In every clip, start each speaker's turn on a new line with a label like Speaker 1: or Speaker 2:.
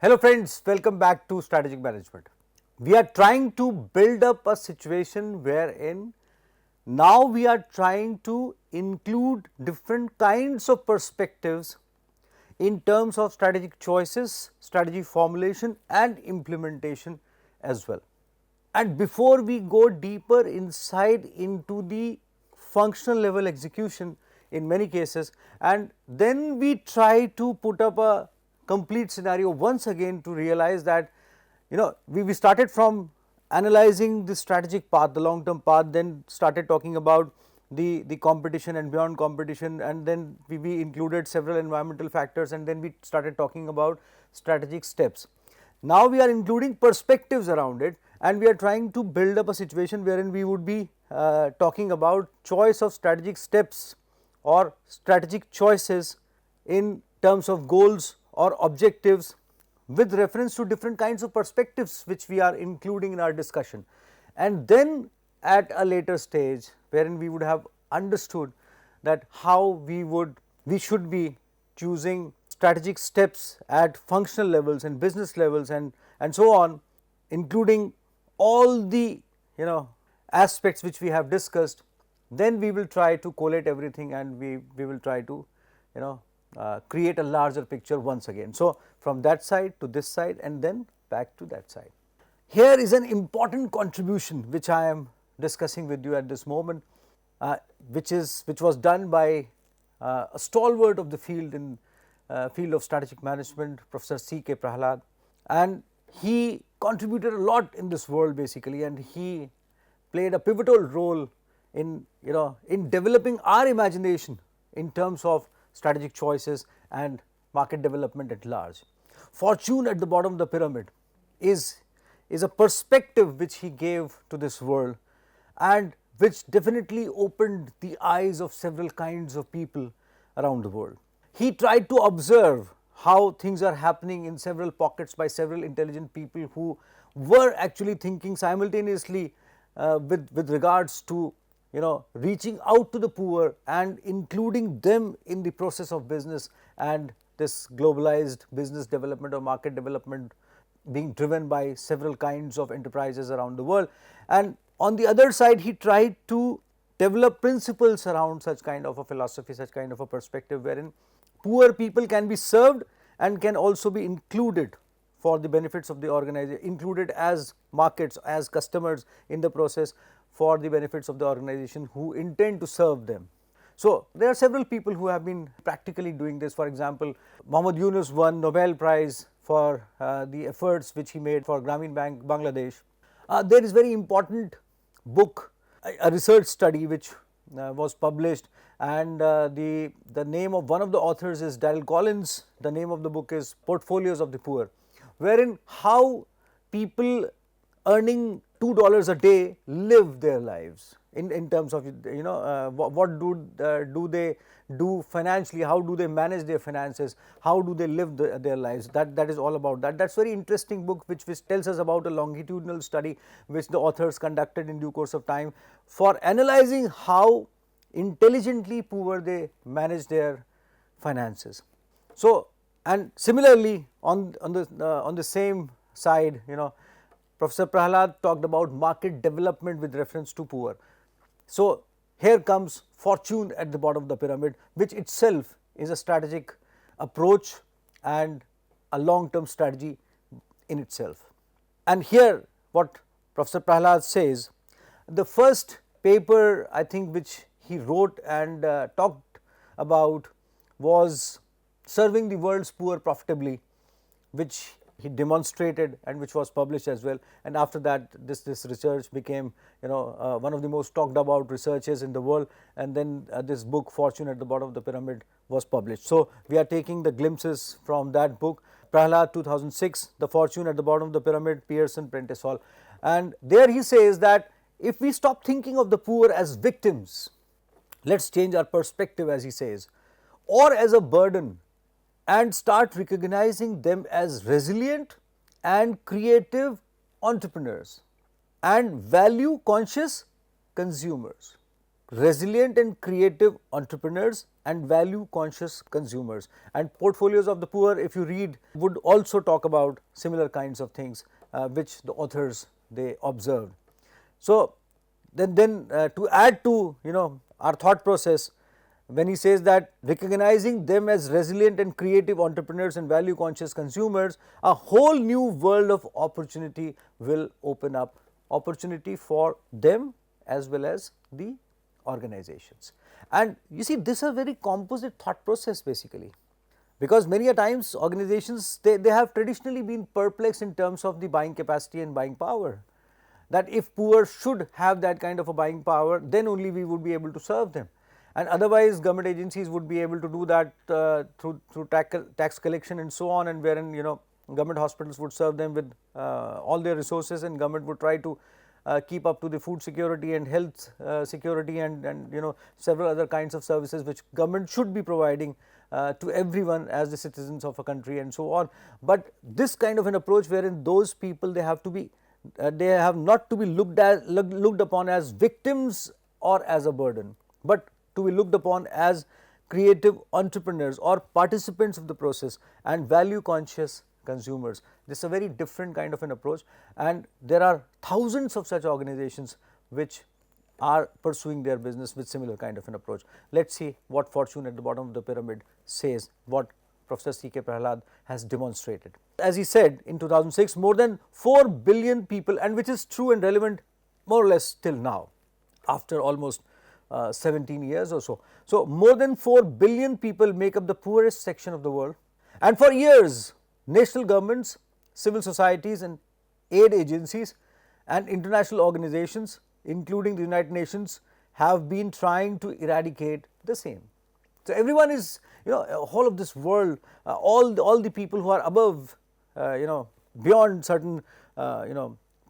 Speaker 1: Hello friends, welcome back to Strategic Management. We are trying to build up a situation wherein now we are trying to include different kinds of perspectives in terms of strategic choices, strategy formulation and implementation as well. And before we go deeper inside into the functional level execution in many cases, and then we try to put up a complete scenario once again to realize that we started from analyzing the strategic path, the long term path, then started talking about the competition and beyond competition, and then we included several environmental factors, and then we started talking about strategic steps. Now we are including perspectives around it, and we are trying to build up a situation wherein we would be talking about choice of strategic steps or strategic choices in terms of goals or objectives with reference to different kinds of perspectives which we are including in our discussion. And then at a later stage wherein we would have understood that how we should be choosing strategic steps at functional levels and business levels and so on, including all the aspects which we have discussed, then we will try to collate everything and we will try to create a larger picture once again. So, from that side to this side and then back to that side. Here is an important contribution which I am discussing with you at this moment, which was done by a stalwart of the field in field of strategic management, Professor C.K. Prahalad, and he contributed a lot in this world basically, and he played a pivotal role in in developing our imagination in terms of strategic choices and market development at large. Fortune at the bottom of the pyramid is a perspective which he gave to this world, and which definitely opened the eyes of several kinds of people around the world. He tried to observe how things are happening in several pockets by several intelligent people who were actually thinking simultaneously with regards to reaching out to the poor and including them in the process of business and this globalized business development or market development being driven by several kinds of enterprises around the world. And on the other side, he tried to develop principles around such kind of a philosophy, such kind of a perspective wherein poor people can be served and can also be included for the benefits of the organization, included as markets, as customers in the process for the benefits of the organization who intend to serve them. So, there are several people who have been practically doing this. For example, Muhammad Yunus won Nobel Prize for the efforts which he made for Grameen Bank, Bangladesh. There is very important book, a research study which was published, and the name of one of the authors is Daryl Collins. The name of the book is Portfolios of the Poor, wherein how people earning $2 a day live their lives in terms of what do they do financially, how do they manage their finances, how do they live their lives. That is all about that. That's very interesting book which tells us about a longitudinal study which the authors conducted in due course of time for analyzing how intelligently poor they manage their finances. So, and similarly on the same side, Professor Prahalad talked about market development with reference to poor. So, here comes fortune at the bottom of the pyramid, which itself is a strategic approach and a long term strategy in itself. And here what Professor Prahalad says, the first paper I think which he wrote and talked about was serving the world's poor profitably, which he demonstrated and which was published as well. And after that this research became one of the most talked about researches in the world, and then this book Fortune at the Bottom of the Pyramid was published. So, we are taking the glimpses from that book, Prahalad 2006, The Fortune at the Bottom of the Pyramid, Pearson, Prentice Hall. And there he says that if we stop thinking of the poor as victims, let us change our perspective, as he says, or as a burden, and start recognizing them as resilient and creative entrepreneurs and value conscious consumers. Resilient and creative entrepreneurs and value conscious consumers. And portfolios of the poor, if you read, would also talk about similar kinds of things which the authors they observed. So then to add to our thought process, when he says that recognizing them as resilient and creative entrepreneurs and value conscious consumers, a whole new world of opportunity will open up, opportunity for them as well as the organizations. And you see, this is a very composite thought process basically, because many a times organizations they have traditionally been perplexed in terms of the buying capacity and buying power, that if poor should have that kind of a buying power, then only we would be able to serve them, and otherwise government agencies would be able to do that through tax collection and so on, and wherein government hospitals would serve them with all their resources, and government would try to keep up to the food security and health security and several other kinds of services which government should be providing to everyone as the citizens of a country and so on. But this kind of an approach wherein those people they have to be they have not to be looked upon as victims or as a burden, but to be looked upon as creative entrepreneurs or participants of the process and value conscious consumers. This is a very different kind of an approach, and there are thousands of such organizations which are pursuing their business with similar kind of an approach. Let us see what Fortune at the bottom of the pyramid says, what Professor C.K. Prahalad has demonstrated. As he said in 2006, more than 4 billion people, and which is true and relevant more or less till now after almost 17 years or so. So, more than 4 billion people make up the poorest section of the world, and for years national governments, civil societies and aid agencies and international organizations including the United Nations have been trying to eradicate the same. So, everyone is whole of this world, all the people who are above beyond certain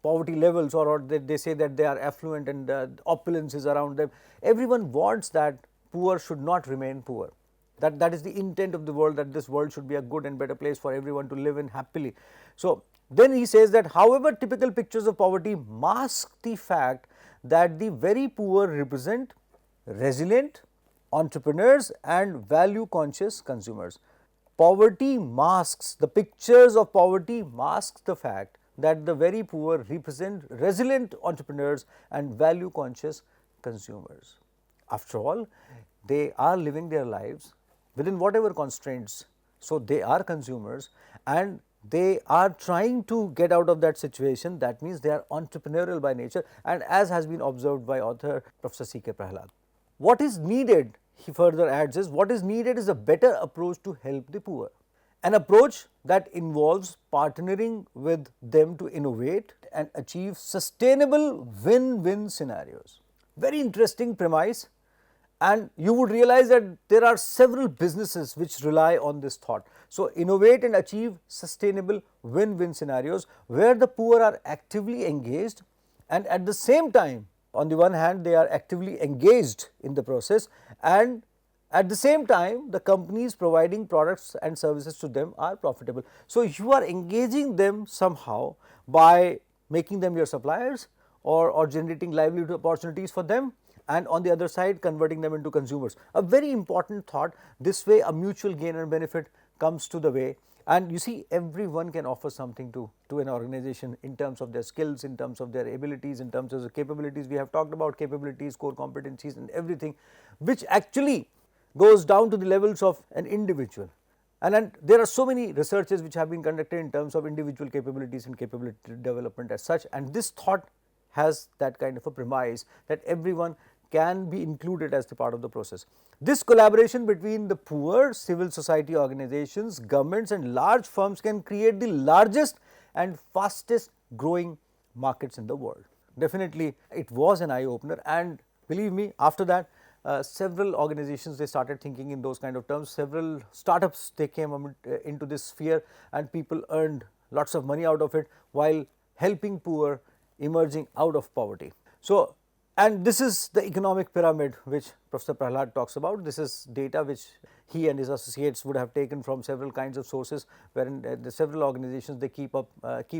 Speaker 1: poverty levels, or they say that they are affluent and opulence is around them, everyone wants that poor should not remain poor. That is the intent of the world, that this world should be a good and better place for everyone to live in happily. So, then he says that however typical pictures of poverty mask the fact that the very poor represent resilient entrepreneurs and value conscious consumers. Poverty masks, the pictures of poverty masks the fact that the very poor represent resilient entrepreneurs and value conscious consumers. After all, they are living their lives within whatever constraints. So, they are consumers and they are trying to get out of that situation. That means they are entrepreneurial by nature, and as has been observed by author Professor C.K. Prahalad. What is needed, he further adds, is what is needed is a better approach to help the poor, an approach that involves partnering with them to innovate and achieve sustainable win-win scenarios. Very interesting premise, and you would realize that there are several businesses which rely on this thought. So, innovate and achieve sustainable win-win scenarios where the poor are actively engaged, and at the same time, on the one hand they are actively engaged in the process, and at the same time the companies providing products and services to them are profitable. So, you are engaging them somehow by making them your suppliers or generating livelihood opportunities for them, and on the other side converting them into consumers. A very important thought. This way a mutual gain and benefit comes to the way, and you see everyone can offer something to an organization in terms of their skills, in terms of their abilities, in terms of the capabilities. We have talked about capabilities, core competencies and everything, which actually goes down to the levels of an individual. And there are so many researches which have been conducted in terms of individual capabilities and capability development as such, and this thought has that kind of a premise that everyone can be included as the part of the process. This collaboration between the poor, civil society organizations, governments and large firms can create the largest and fastest growing markets in the world. Definitely it was an eye opener, and believe me, after that several organizations they started thinking in those kind of terms. Several startups they came into this sphere, and people earned lots of money out of it while helping poor emerging out of poverty. So, And this is the economic pyramid which Professor Prahalad talks about. This is data which he and his associates would have taken from several kinds of sources, wherein the several organizations, they keep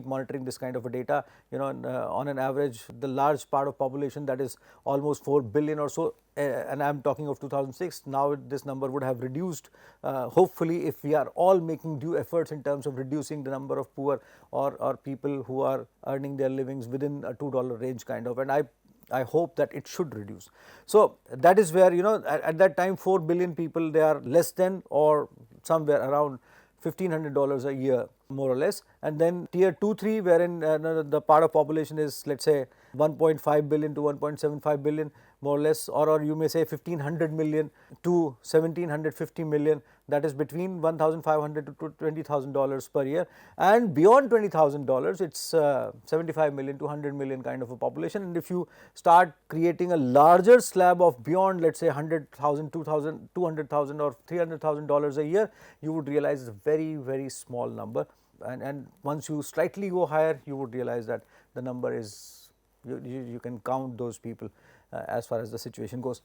Speaker 1: monitoring this kind of a data. On an average, the large part of population, that is almost 4 billion or so, and I am talking of 2006. Now this number would have reduced, hopefully, if we are all making due efforts in terms of reducing the number of poor or people who are earning their livings within a $2 range kind of, and I hope that it should reduce. So that is where, at that time 4 billion people, they are less than or somewhere around $1,500 a year, more or less. And then tier 2, 3, wherein the part of population is, let's say, 1.5 billion to 1.75 billion, more or less, or you may say 1,500 million to 1,750 million, that is between $1,500 to $20,000 per year, and beyond $20,000 it's 75 million to 100 million kind of a population. And if you start creating a larger slab of beyond, let's say, 100,000, 2,000, 200,000 or $300,000 a year, you would realize it's a very, very small number. And once you slightly go higher, you would realize that the number is, you can count those people as far as the situation goes.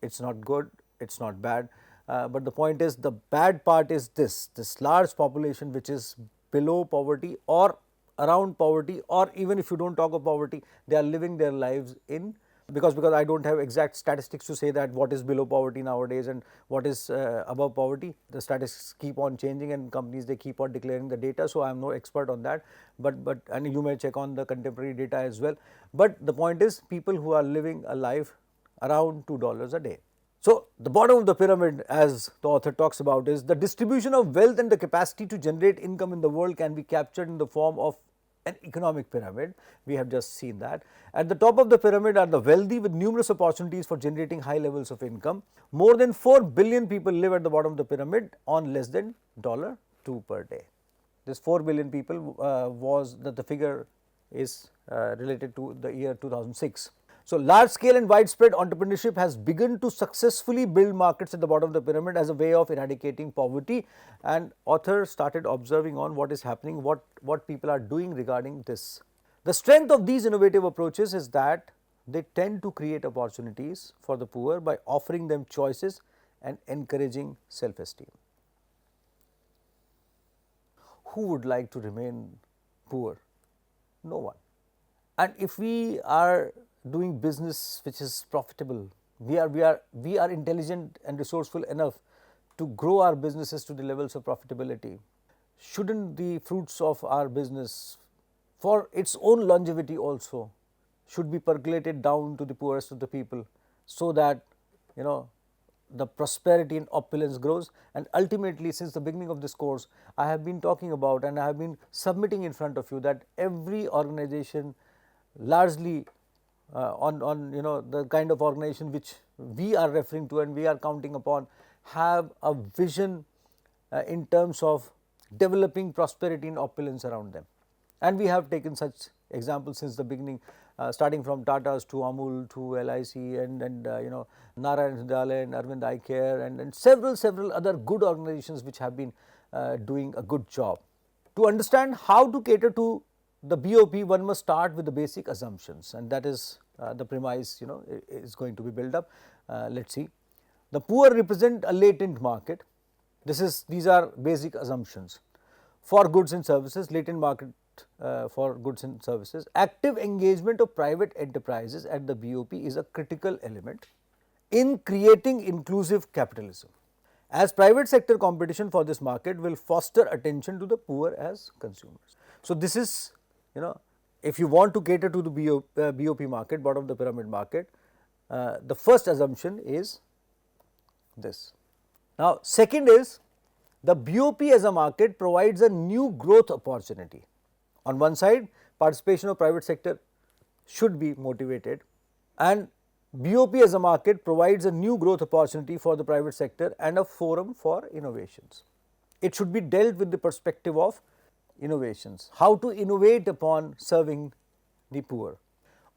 Speaker 1: It's not good, it's not bad, but the point is, the bad part is this large population which is below poverty or around poverty, or even if you do not talk of poverty, they are living their lives in, because I do not have exact statistics to say that what is below poverty nowadays and what is above poverty. The statistics keep on changing and companies, they keep on declaring the data. So, I am no expert on that, but and you may check on the contemporary data as well. But the point is, people who are living a life around $2 a day. So, the bottom of the pyramid, as the author talks about, is the distribution of wealth and the capacity to generate income in the world can be captured in the form of an economic pyramid. We have just seen that. At the top of the pyramid are the wealthy with numerous opportunities for generating high levels of income. More than 4 billion people live at the bottom of the pyramid on less than $2 per day. This 4 billion people was that the figure is related to the year 2006. So, large scale and widespread entrepreneurship has begun to successfully build markets at the bottom of the pyramid as a way of eradicating poverty, and author started observing on what is happening, what people are doing regarding this. The strength of these innovative approaches is that they tend to create opportunities for the poor by offering them choices and encouraging self-esteem. Who would like to remain poor? No one. And if we are doing business which is profitable, we are intelligent and resourceful enough to grow our businesses to the levels of profitability, shouldn't the fruits of our business, for its own longevity also, should be percolated down to the poorest of the people, so that the prosperity and opulence grows? And ultimately, since the beginning of this course, I have been talking about and I have been submitting in front of you that every organization, largely on the kind of organization which we are referring to and we are counting upon, have a vision in terms of developing prosperity and opulence around them. And we have taken such examples since the beginning, starting from Tata's to Amul to LIC and Narayan Hrudayalaya and Arvind Eye Care and several other good organizations which have been doing a good job. To understand how to cater to the BOP, one must start with the basic assumptions, and that is the premise is going to be built up. Let us see. The poor represent a latent market. These are basic assumptions for goods and services, latent market for goods and services. Active engagement of private enterprises at the BOP is a critical element in creating inclusive capitalism, as private sector competition for this market will foster attention to the poor as consumers. So, this is if you want to cater to the BOP market, bottom of the pyramid market, the first assumption is this. Now, second is the BOP as a market provides a new growth opportunity. On one side, participation of private sector should be motivated, and BOP as a market provides a new growth opportunity for the private sector and a forum for innovations. It should be dealt with the perspective of innovations, how to innovate upon serving the poor.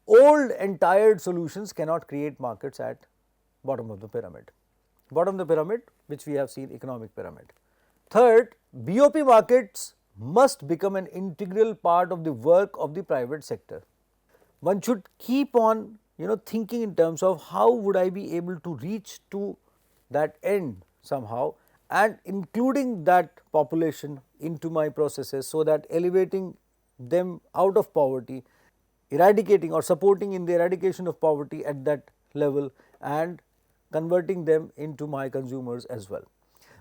Speaker 1: Old and tired solutions cannot create markets at bottom of the pyramid. Bottom of the pyramid, which we have seen, economic pyramid. Third, BOP markets must become an integral part of the work of the private sector. One should keep on thinking in terms of how would I be able to reach to that end somehow, and including that population into my processes, so that elevating them out of poverty, eradicating or supporting in the eradication of poverty at that level, and converting them into my consumers as well.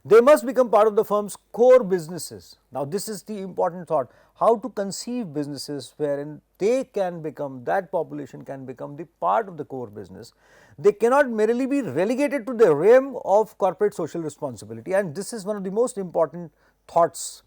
Speaker 1: They must become part of the firm's core businesses. Now, this is the important thought, how to conceive businesses wherein they can become, that population can become the part of the core business. They cannot merely be relegated to the realm of corporate social responsibility, and this is one of the most important thoughts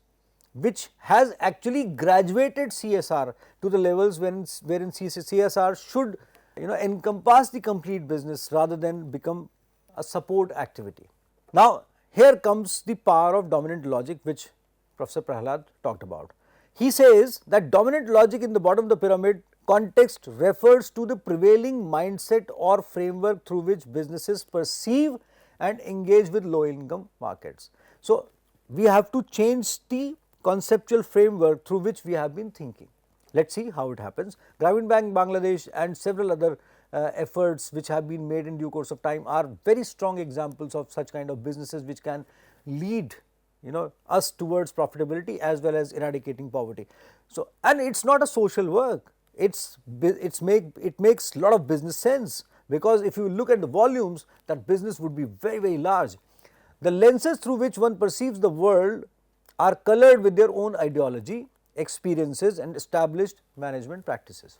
Speaker 1: which has actually graduated CSR to the levels wherein CSR should encompass the complete business rather than become a support activity. Now, here comes the power of dominant logic, which Professor Prahalad talked about. He says that dominant logic in the bottom of the pyramid context refers to the prevailing mindset or framework through which businesses perceive and engage with low income markets. So, we have to change the conceptual framework through which we have been thinking. Let us see how it happens. Grameen Bank Bangladesh and several other efforts which have been made in due course of time are very strong examples of such kind of businesses which can lead us towards profitability as well as eradicating poverty. So, and it is not a social work, it makes a lot of business sense, because if you look at the volumes, that business would be very large. The lenses through which one perceives the world are colored with their own ideology, experiences and established management practices.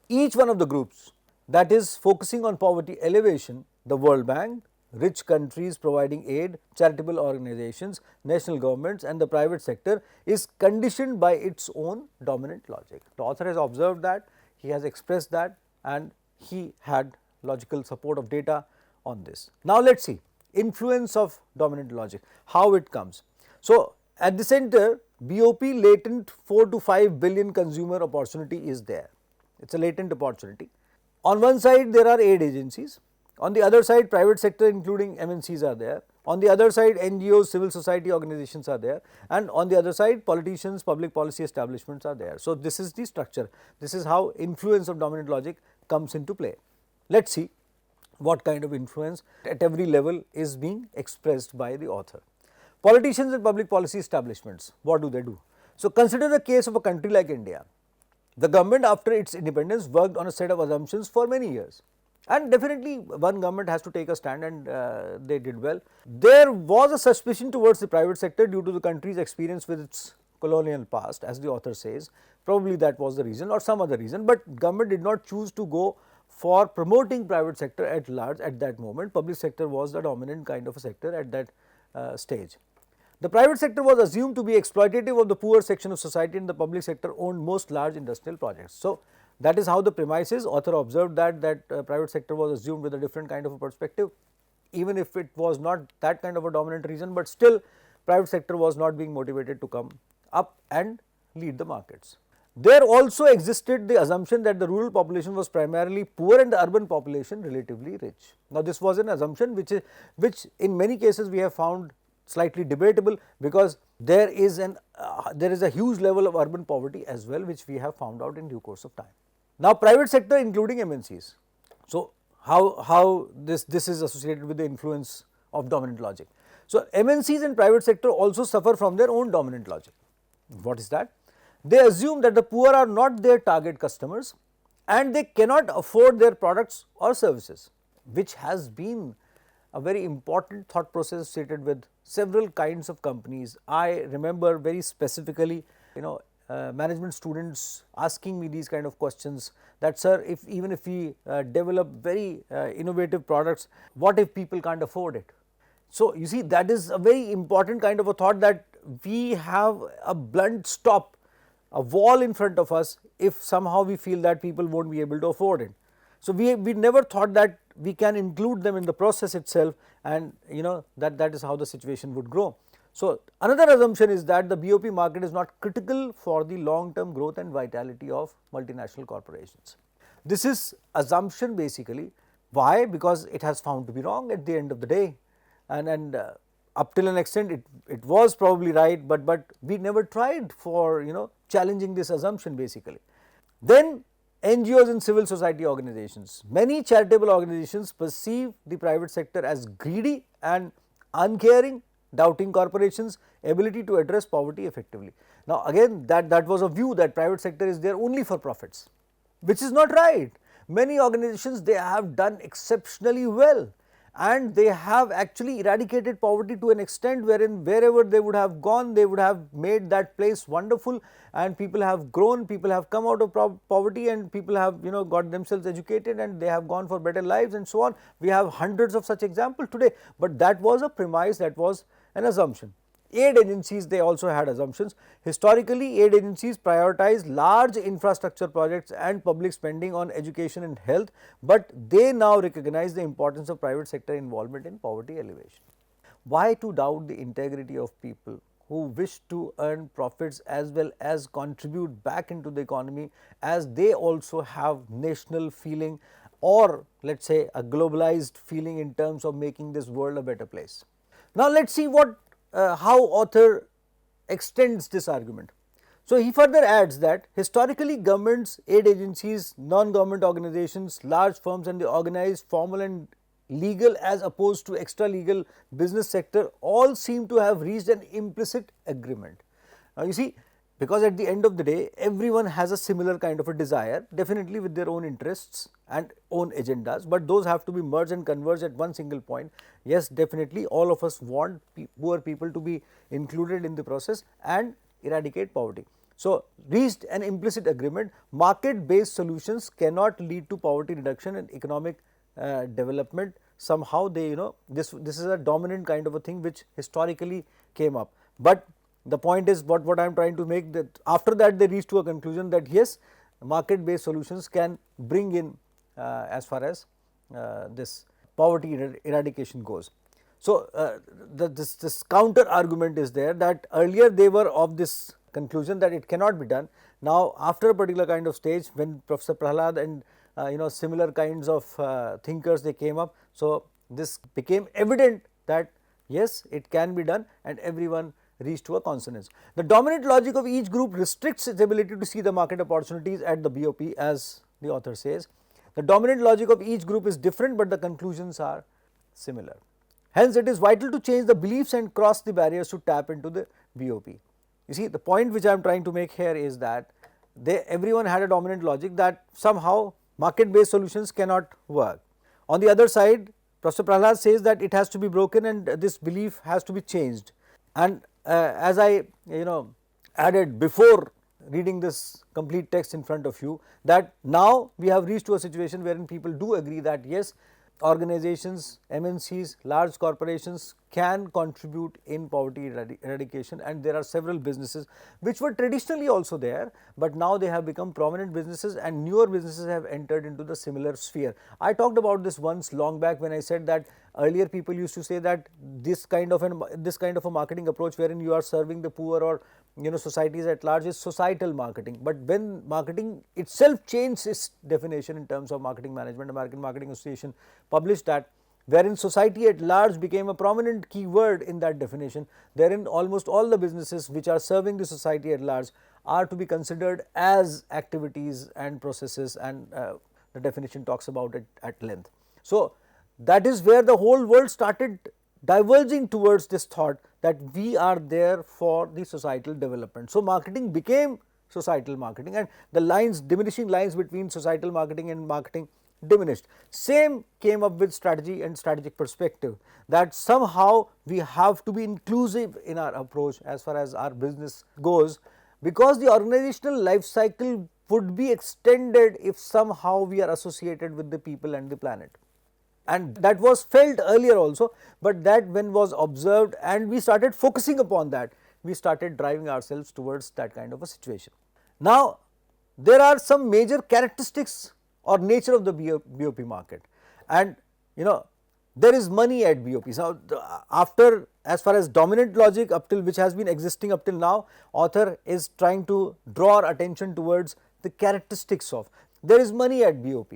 Speaker 1: Each one of the groups that is focusing on poverty elevation, the World Bank, rich countries providing aid, charitable organizations, national governments and the private sector, is conditioned by its own dominant logic. The author has observed that, he has expressed that, and he had logical support of data on this. Now, let us see influence of dominant logic, how it comes. So, at the center, BOP latent 4 to 5 billion consumer opportunity is there. It is a latent opportunity. On one side, there are aid agencies. On the other side, private sector including MNCs are there. On the other side, NGOs, civil society organizations are there, and on the other side, politicians, public policy establishments are there. So, this is the structure. This is how influence of dominant logic comes into play. Let us see what kind of influence at every level is being expressed by the author. Politicians and public policy establishments, what do they do? So, consider the case of a country like India. The government after its independence worked on a set of assumptions for many years, and definitely one government has to take a stand, and they did well. There was a suspicion towards the private sector due to the country's experience with its colonial past, as the author says. Probably that was the reason or some other reason, but government did not choose to go for promoting private sector at large at that moment. Public sector was the dominant kind of a sector at that stage. The private sector was assumed to be exploitative of the poor section of society, and the public sector owned most large industrial projects. So, that is how the premise is. Author observed that private sector was assumed with a different kind of a perspective, even if it was not that kind of a dominant reason, but still private sector was not being motivated to come up and lead the markets. There also existed the assumption that the rural population was primarily poor and the urban population relatively rich. Now, this was an assumption which in many cases we have found slightly debatable, because there is a huge level of urban poverty as well, which we have found out in due course of time. Now, private sector including MNCs. So, how this is associated with the influence of dominant logic. So, MNCs and private sector also suffer from their own dominant logic. What is that? They assume that the poor are not their target customers and they cannot afford their products or services, which has been a very important thought process associated with several kinds of companies. I remember very specifically, management students asking me these kind of questions, that sir, even if we develop very innovative products, what if people can't afford it? So, you see, that is a very important kind of a thought, that we have a blunt stop, a wall in front of us if somehow we feel that people won't be able to afford it. So, we never thought that we can include them in the process itself, and that is how the situation would grow. So, another assumption is that the BOP market is not critical for the long term growth and vitality of multinational corporations. This is assumption basically. Why? Because it has found to be wrong at the end of the day, and up till an extent it was probably right, but we never tried for challenging this assumption basically. Then NGOs and civil society organizations. Many charitable organizations perceive the private sector as greedy and uncaring, doubting corporations' ability to address poverty effectively. Now again, that was a view that private sector is there only for profits, which is not right. Many organizations, they have done exceptionally well, and they have actually eradicated poverty to an extent wherein wherever they would have gone, they would have made that place wonderful, and people have grown, people have come out of poverty, and people have got themselves educated, and they have gone for better lives and so on. We have hundreds of such examples today, but that was a premise, that was an assumption. Aid agencies, they also had assumptions. Historically, aid agencies prioritized large infrastructure projects and public spending on education and health, but they now recognize the importance of private sector involvement in poverty alleviation. Why to doubt the integrity of people who wish to earn profits as well as contribute back into the economy, as they also have national feeling, or let us say a globalized feeling in terms of making this world a better place. Now let us see how author extends this argument. So he further adds that historically governments, aid agencies, non-government organizations, large firms and the organized formal and legal as opposed to extra legal business sector all seem to have reached an implicit agreement. Now you see, because at the end of the day everyone has a similar kind of a desire, definitely with their own interests and own agendas, but those have to be merged and converged at one single point. Yes, definitely all of us want poor people to be included in the process and eradicate poverty. So reached an implicit agreement, market based solutions cannot lead to poverty reduction and economic development. Somehow they this is a dominant kind of a thing which historically came up, but the point is what I am trying to make, that after that they reach to a conclusion that yes, market based solutions can bring in as far as this poverty eradication goes. So this counter argument is there, that earlier they were of this conclusion that it cannot be done. Now after a particular kind of stage, when Professor Prahalad and similar kinds of thinkers, they came up, so this became evident that yes, it can be done, and everyone reached to a consonance. The dominant logic of each group restricts its ability to see the market opportunities at the BOP, as the author says. The dominant logic of each group is different, but the conclusions are similar. Hence, it is vital to change the beliefs and cross the barriers to tap into the BOP. You see, the point which I am trying to make here is that everyone had a dominant logic that somehow market based solutions cannot work. On the other side, Professor Prahalad says that it has to be broken and this belief has to be changed. And as I added before reading this complete text in front of you, that now we have reached to a situation wherein people do agree that yes, organizations, MNCs, large corporations can contribute in poverty eradication, and there are several businesses which were traditionally also there, but now they have become prominent businesses and newer businesses have entered into the similar sphere. I talked about this once long back when I said that earlier people used to say that this kind of a marketing approach wherein you are serving the poor or societies at large is societal marketing, but when marketing itself changed its definition in terms of marketing management, American Marketing Association published that, wherein society at large became a prominent keyword in that definition, therein almost all the businesses which are serving the society at large are to be considered as activities and processes, and the definition talks about it at length. So that is where the whole world started diverging towards this thought that we are there for the societal development. So marketing became societal marketing, and the diminishing lines between societal marketing and marketing diminished. Same came up with strategy and strategic perspective, that somehow we have to be inclusive in our approach as far as our business goes, because the organizational life cycle would be extended if somehow we are associated with the people and the planet. And that was felt earlier also, but that when was observed and we started focusing upon that, we started driving ourselves towards that kind of a situation. Now there are some major characteristics or nature of the BOP market, and there is money at BOP. So after, as far as dominant logic up till which has been existing up till now, author is trying to draw our attention towards the characteristics of there is money at BOP.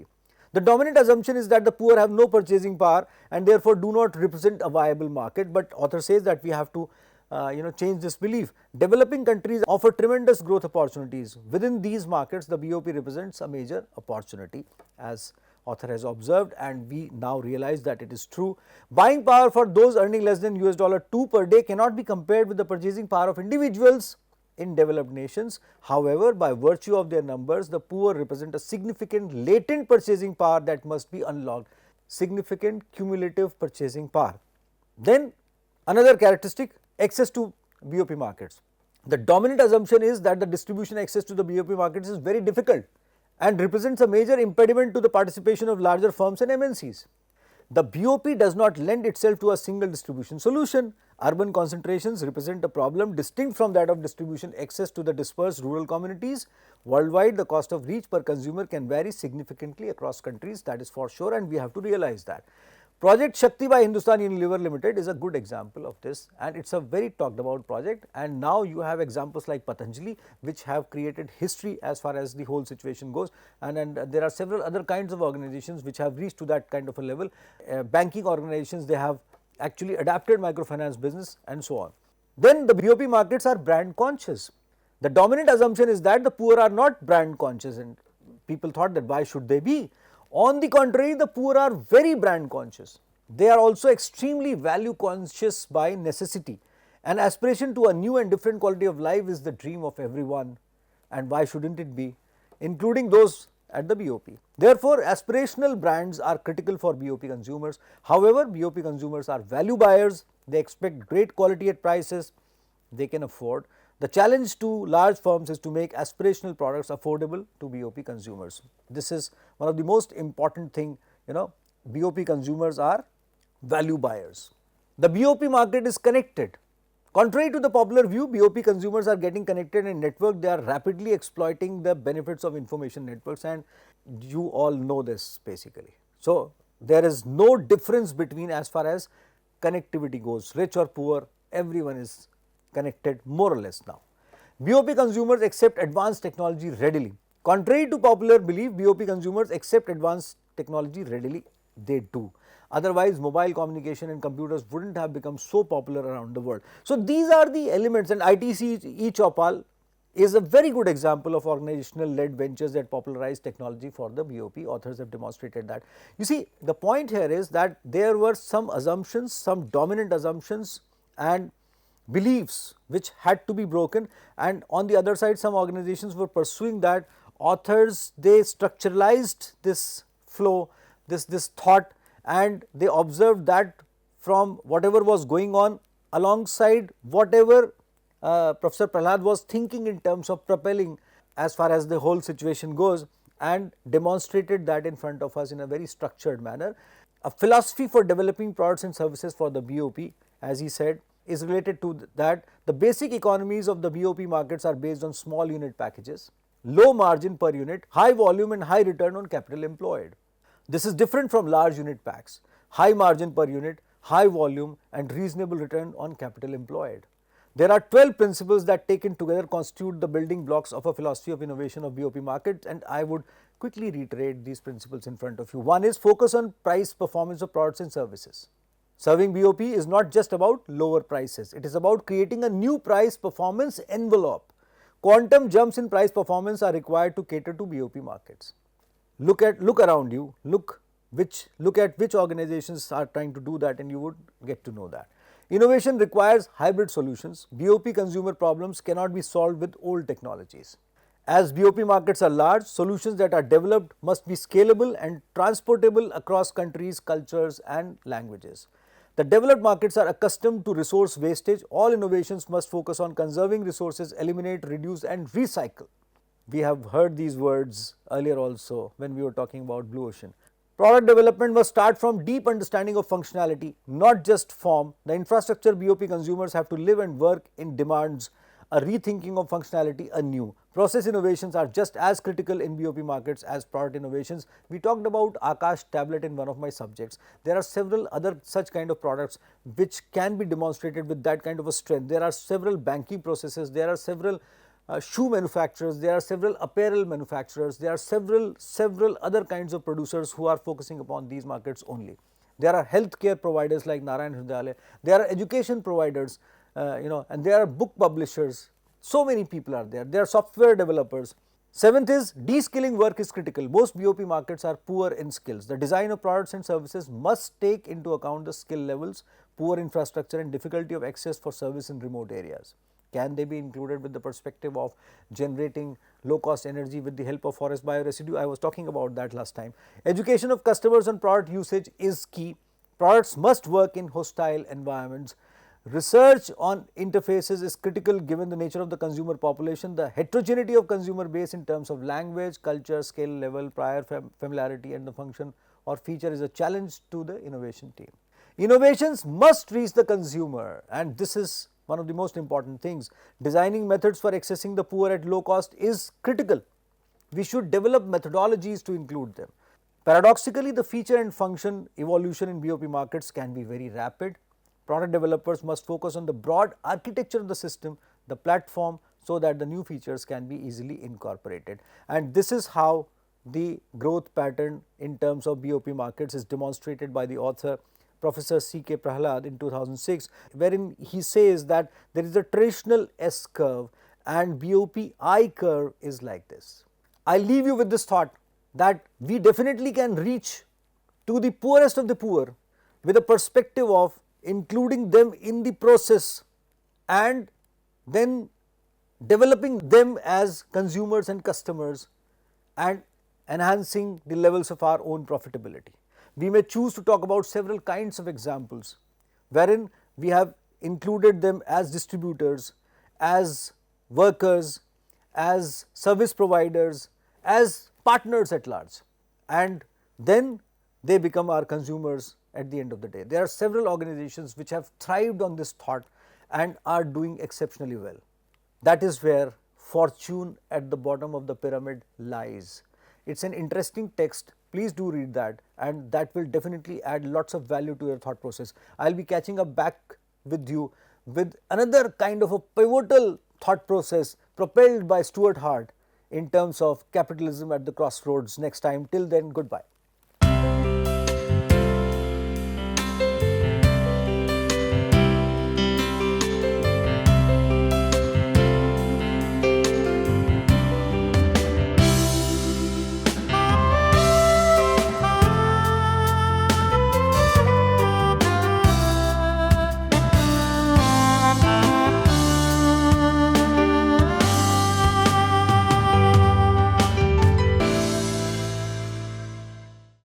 Speaker 1: The dominant assumption is that the poor have no purchasing power and therefore do not represent a viable market, but author says that we have to change this belief. Developing countries offer tremendous growth opportunities. Within these markets, the BOP represents a major opportunity, as author has observed, and we now realize that it is true. Buying power for those earning less than $2 per day cannot be compared with the purchasing power of individuals in developed nations. However, by virtue of their numbers, the poor represent a significant latent purchasing power that must be unlocked. Significant cumulative purchasing power. Then another characteristic, access to BOP markets. The dominant assumption is that the distribution access to the BOP markets is very difficult and represents a major impediment to the participation of larger firms and MNCs. The BOP does not lend itself to a single distribution solution. Urban concentrations represent a problem distinct from that of distribution access to the dispersed rural communities. Worldwide, the cost of reach per consumer can vary significantly across countries, that is for sure, and we have to realize that. Project Shakti by Hindustan Unilever Limited is a good example of this, and it is a very talked about project, and now you have examples like Patanjali which have created history as far as the whole situation goes, and there are several other kinds of organizations which have reached to that kind of a level. Banking organizations, they have actually adapted microfinance business and so on. Then the BOP markets are brand conscious. The dominant assumption is that the poor are not brand conscious, and people thought that why should they be? On the contrary, the poor are very brand conscious. They are also extremely value conscious by necessity. An aspiration to a new and different quality of life is the dream of everyone, and why shouldn't it be, including those at the BOP. Therefore, aspirational brands are critical for BOP consumers. However, BOP consumers are value buyers. They expect great quality at prices they can afford. The challenge to large firms is to make aspirational products affordable to BOP consumers. This is one of the most important thing, BOP consumers are value buyers. The BOP market is connected. Contrary to the popular view, BOP consumers are getting connected and networked. They are rapidly exploiting the benefits of information networks, and you all know this basically. So, there is no difference between as far as connectivity goes, rich or poor, everyone is connected more or less now. BOP consumers accept advanced technology readily. Contrary to popular belief, BOP consumers accept advanced technology readily, they do. Otherwise, mobile communication and computers wouldn't have become so popular around the world. So, these are the elements, and ITC eChaupal is a very good example of organizational led ventures that popularize technology for the BOP. Authors have demonstrated that. You see, the point here is that there were some assumptions, some dominant assumptions and beliefs which had to be broken, and on the other side some organizations were pursuing that. Authors, they structuralized this flow, this thought, and they observed that from whatever was going on alongside whatever Professor Prahalad was thinking in terms of propelling as far as the whole situation goes, and demonstrated that in front of us in a very structured manner. A philosophy for developing products and services for the BOP, as he said, is related to that. The basic economies of the BOP markets are based on small unit packages, low margin per unit, high volume and high return on capital employed. This is different from large unit packs, high margin per unit, high volume and reasonable return on capital employed. There are 12 principles that taken together constitute the building blocks of a philosophy of innovation of BOP markets, and I would quickly reiterate these principles in front of you. One is focus on price performance of products and services. Serving BOP is not just about lower prices, it is about creating a new price performance envelope. Quantum jumps in price performance are required to cater to BOP markets. Look around you, look at which organizations are trying to do that, and you would get to know that. Innovation requires hybrid solutions. BOP consumer problems cannot be solved with old technologies. As BOP markets are large, solutions that are developed must be scalable and transportable across countries, cultures and languages. The developed markets are accustomed to resource wastage. All innovations must focus on conserving resources, eliminate, reduce and recycle. We have heard these words earlier also when we were talking about blue ocean. Product development must start from deep understanding of functionality, not just form. The infrastructure BOP consumers have to live and work in demands a rethinking of functionality anew. Process innovations are just as critical in BOP markets as product innovations. We talked about Akash tablet in one of my subjects. There are several other such kind of products which can be demonstrated with that kind of a strength. There are several banking processes, there are several shoe manufacturers, there are several apparel manufacturers, there are several other kinds of producers who are focusing upon these markets only. There are healthcare providers like Narayan Hridayalaya, there are education providers, and there are book publishers. So many people are there. There are software developers. Seventh is de-skilling work is critical. Most BOP markets are poor in skills. The design of products and services must take into account the skill levels, poor infrastructure and difficulty of access for service in remote areas. Can they be included with the perspective of generating low cost energy with the help of forest bioresidue? I was talking about that last time. Education of customers on product usage is key. Products must work in hostile environments. Research on interfaces is critical given the nature of the consumer population. The heterogeneity of consumer base in terms of language, culture, skill level, prior familiarity and the function or feature is a challenge to the innovation team. Innovations must reach the consumer, and this is one of the most important things. Designing methods for accessing the poor at low cost is critical. We should develop methodologies to include them. Paradoxically, the feature and function evolution in BOP markets can be very rapid. Product developers must focus on the broad architecture of the system, the platform, so that the new features can be easily incorporated. And this is how the growth pattern in terms of BOP markets is demonstrated by the author Professor C.K. Prahalad in 2006, wherein he says that there is a traditional S curve and BOP I curve is like this. I leave you with this thought that we definitely can reach to the poorest of the poor with a perspective of including them in the process and then developing them as consumers and customers and enhancing the levels of our own profitability. We may choose to talk about several kinds of examples wherein we have included them as distributors, as workers, as service providers, as partners at large, and then they become our consumers at the end of the day. There are several organizations which have thrived on this thought and are doing exceptionally well. That is where fortune at the bottom of the pyramid lies. It's an interesting text. Please do read that, and that will definitely add lots of value to your thought process. I'll be catching up back with you with another kind of a pivotal thought process propelled by Stuart Hart in terms of capitalism at the crossroads next time. Till then, goodbye.